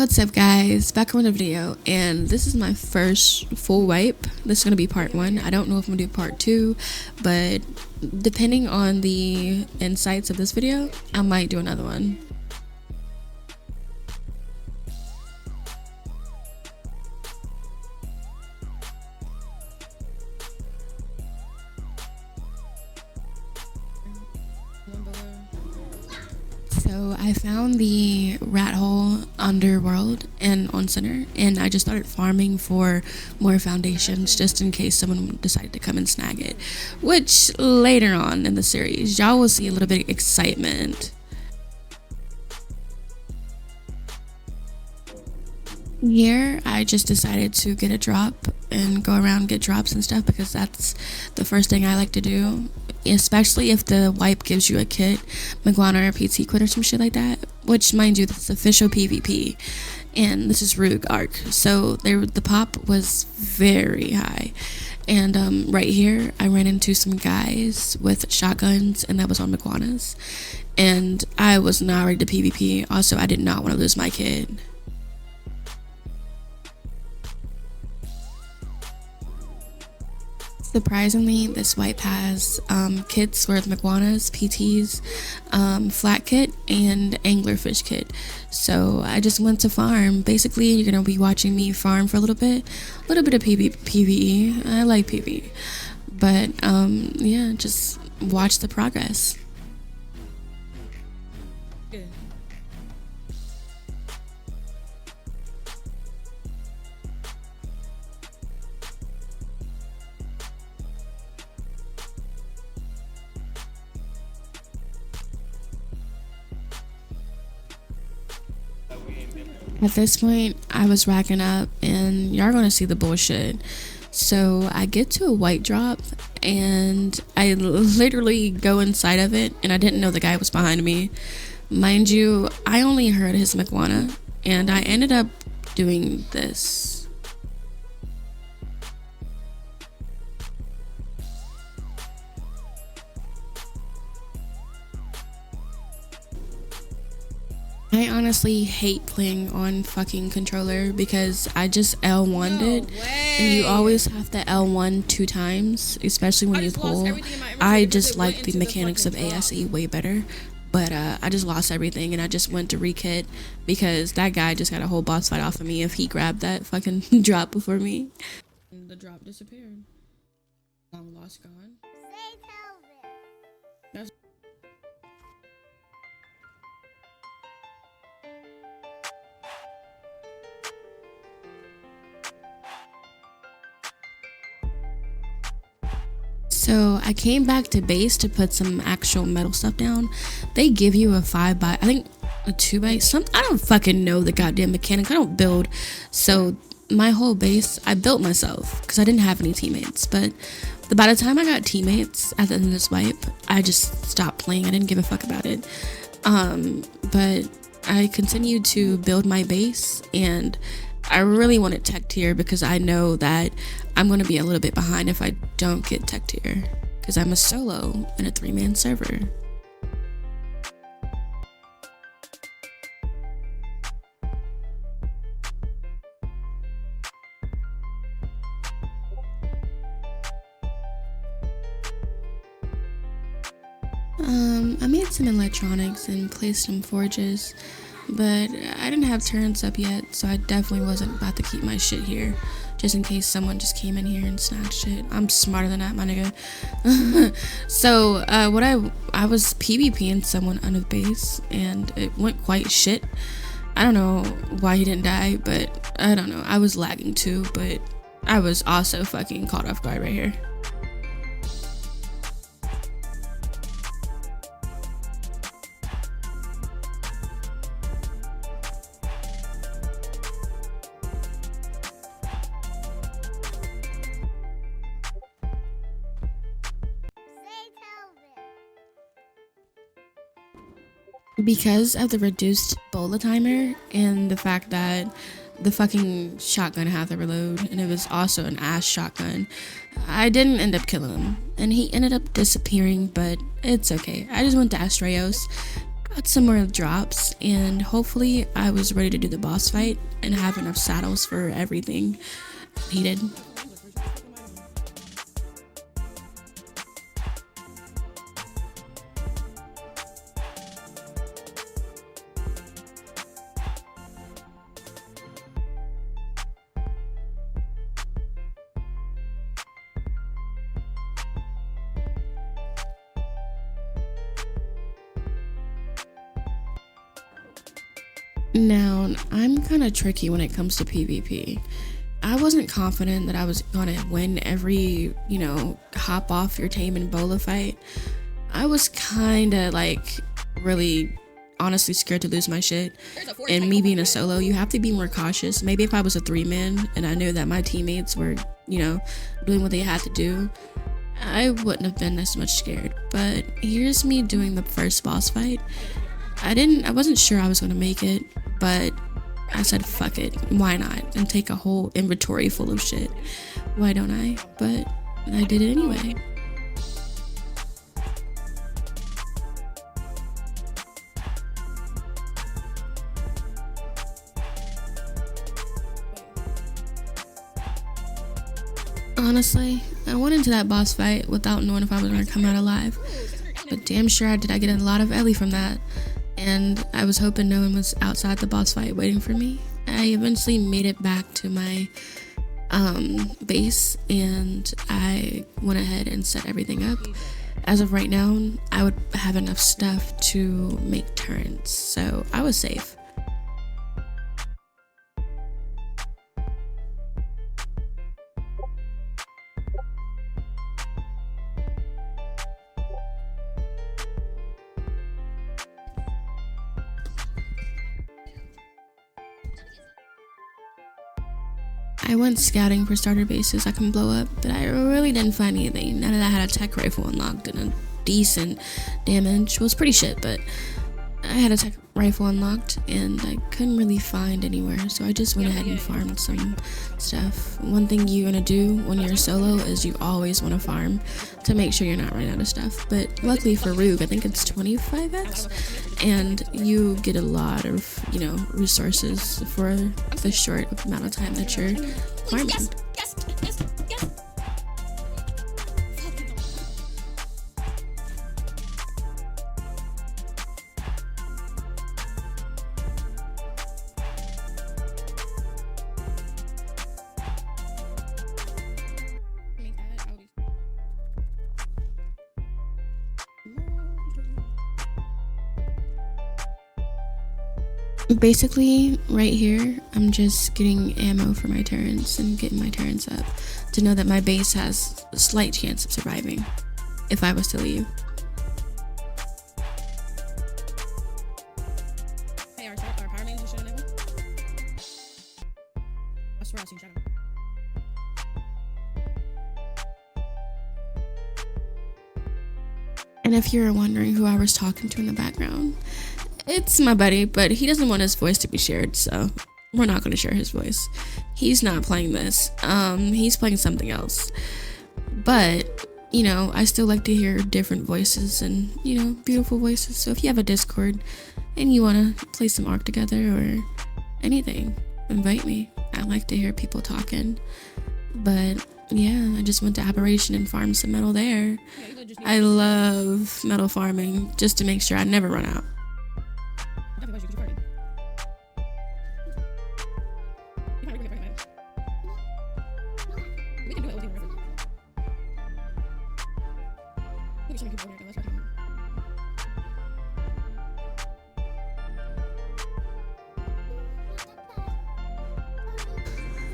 What's up guys, back on the video, and this is my first full wipe. This is going to be part 1. I don't know if I'm going to do part 2, but depending on the insights of this video, I might do another one. So I found the rat hole underworld and on center, and I just started farming for more foundations just in case someone decided to come and snag it, which later on in the series y'all will see a little bit of excitement. Here I just decided to get a drop and go around get drops and stuff because that's the first thing I like to do, especially if the wipe gives you a kit, Maguana or PT quit or some shit like that, which mind you, this is official PvP and this is Rogue Arc, so the pop was very high. And right here I ran into some guys with shotguns, and that was on Maguanas, and I was not ready to PvP. Also, I did not want to lose my kid. Surprisingly, this wipe has kits with Maguanas, PTs, flat kit, and anglerfish kit. So I just went to farm. Basically, you're gonna be watching me farm for a little bit of PvE. I like PvE, but yeah, just watch the progress. At this point, I was racking up, and y'all gonna see the bullshit. So I get to a white drop, and I literally go inside of it, and I didn't know the guy was behind me. Mind you, I only heard his Maguana, and I ended up doing this. I honestly hate playing on fucking controller because I just L1'd it, and you always have to L1 2 times, especially when you pull. I just like the mechanics of ASE way better, but I just lost everything, and I just went to rekit because that guy just got a whole boss fight off of me if he grabbed that fucking drop before me. The drop disappeared. Long lost gone. That's So I came back to base to put some actual metal stuff down. They give you a 5x, I think a 2x, some, I don't fucking know the goddamn mechanic. I don't build. So my whole base, I built myself because I didn't have any teammates. But by the time I got teammates at the end of this wipe, I just stopped playing. I didn't give a fuck about it. But I continued to build my base, and I really wanted tech tier because I know that I'm going to be a little bit behind if I don't get tech tier because I'm a solo in a 3-man server. I made some electronics and placed some forges, but I didn't have turrets up yet, so I definitely wasn't about to keep my shit here just in case someone just came in here and snatched it. I'm smarter than that, my nigga. So what I was PvPing someone on a base, and it went quite shit. I don't know why he didn't die, but I don't know. I was lagging too, but I was also fucking caught off guard right here. Because of the reduced bullet timer and the fact that the fucking shotgun had to reload, and it was also an ass shotgun, I didn't end up killing him, and he ended up disappearing, but it's okay. I just went to Astraeos got some more drops, and hopefully I was ready to do the boss fight and have enough saddles for everything needed. Now, I'm kind of tricky when it comes to PvP. I wasn't confident that I was gonna win every, hop off your tame and bola fight. I was kind of like really honestly scared to lose my shit. And me being a solo, you have to be more cautious. Maybe if I was a 3-man and I knew that my teammates were, doing what they had to do, I wouldn't have been as much scared. But here's me doing the first boss fight. I wasn't sure I was gonna make it, but I said fuck it, why not? And take a whole inventory full of shit. Why don't I? But I did it anyway. Honestly, I went into that boss fight without knowing if I was gonna come out alive. But damn sure I did. I get a lot of Ellie from that. And I was hoping no one was outside the boss fight waiting for me. I eventually made it back to my base, and I went ahead and set everything up. As of right now, I would have enough stuff to make turrets, so I was safe. I went scouting for starter bases I can blow up, but I really didn't find anything. Now that I had a tech rifle unlocked and a decent damage, was pretty shit, but I had a tech rifle unlocked and I couldn't really find anywhere, so I just went ahead and farmed some stuff. One thing you're gonna do when you're solo is you always want to farm to make sure you're not running out of stuff. But luckily for Rogue, I think it's 25x, and you get a lot of, resources for the short amount of time that you're farming. Basically, right here, I'm just getting ammo for my turrets and getting my turrets up to know that my base has a slight chance of surviving if I was to leave. Hey, our power mains, you should have never. I swear I've seen Shadow. And if you're wondering who I was talking to in the background, it's my buddy, but he doesn't want his voice to be shared, so we're not going to share his voice. He's not playing this. He's playing something else. But, I still like to hear different voices and, beautiful voices. So if you have a Discord and you want to play some Ark together or anything, invite me. I like to hear people talking. But yeah, I just went to Aberration and farmed some metal there. I love metal farming just to make sure I never run out.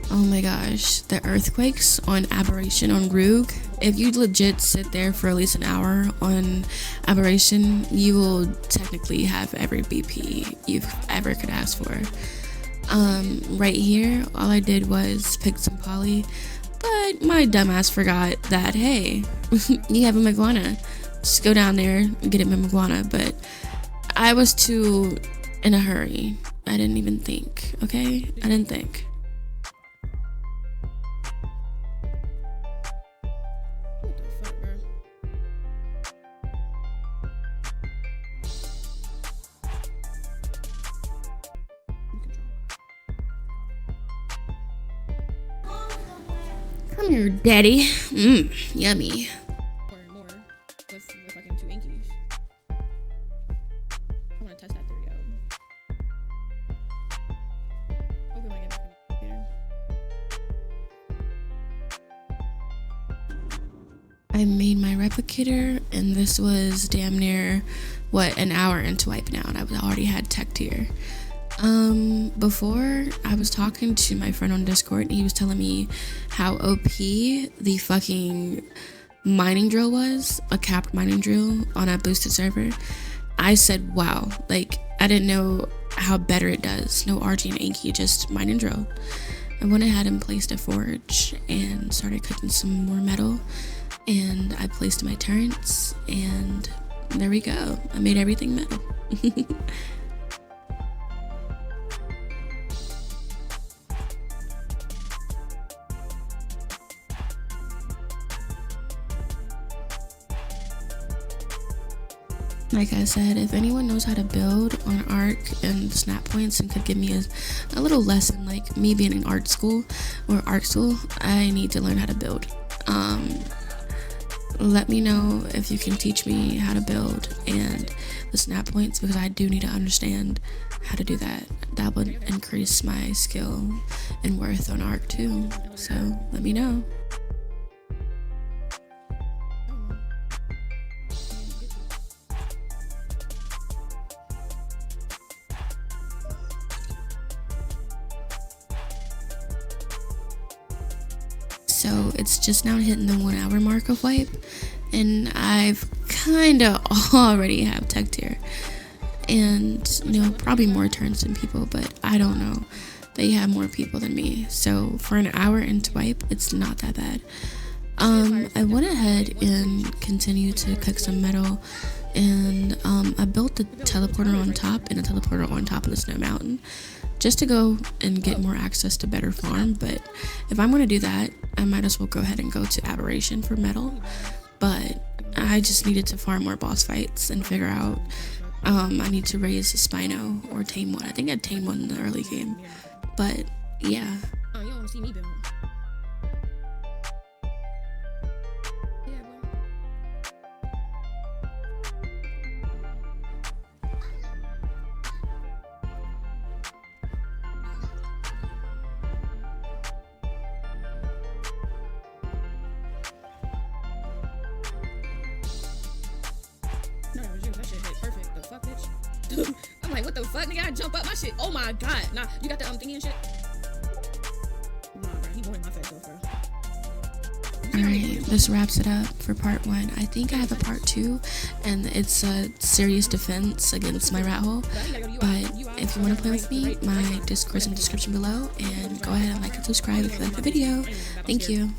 Oh my gosh, the earthquakes on Aberration on Rogue. If you legit sit there for at least an hour on Aberration, you will technically have every BP you've ever could ask for. Right here, all I did was pick some poly, but my dumbass forgot that, hey, you have a Maguana. Just go down there and get a Maguana, but I was too in a hurry. I didn't even think, okay? I didn't think. Come here, daddy. Yummy. More and more. With the fucking 2 inkies. I want to test that theory out. Hopefully when I get back here. I made my replicator, and this was damn near, an hour into wipe now, and I already had tech tier. Before, I was talking to my friend on Discord, and he was telling me how OP the fucking mining drill was, a capped mining drill on a boosted server. I said, wow, like, I didn't know how better it does. No RG and Inky, just mining drill. I went ahead and placed a forge and started cooking some more metal, and I placed my turrets, and there we go. I made everything metal. Like I said, if anyone knows how to build on Arc and Snap Points and could give me a little lesson, like me being in art school or art school, I need to learn how to build. Let me know if you can teach me how to build and the Snap Points, because I do need to understand how to do that. That would increase my skill and worth on Arc too. So let me know. So it's just now hitting the 1 hour mark of wipe, and I've kind of already have tech tier, and probably more turns than people, but I don't know, they have more people than me. So for an hour into wipe, it's not that bad. I went ahead and continued to cook some metal, and I built the teleporter on top and a teleporter on top of the snow mountain, just to go and get more access to better farm. But if I'm going to do that, I might as well go ahead and go to Aberration for metal. But I just needed to farm more boss fights and figure out I need to raise a Spino or tame one. I think I tamed one in the early game, but yeah. Oh, you don't want to see me build. No, it was you. That shit hit perfect. The fuck, bitch? I'm like, what the fuck, nigga? I jump up my shit. Oh my god. Nah, you got the thingy and shit? Nah, bro. He going my face, bro. Alright, this wraps it up for part 1. I think I have a part 2, and it's a serious defense against my rat hole. But if you want to play with me, my Discord's in the description below, and go ahead and like and subscribe if you like the video. Thank you.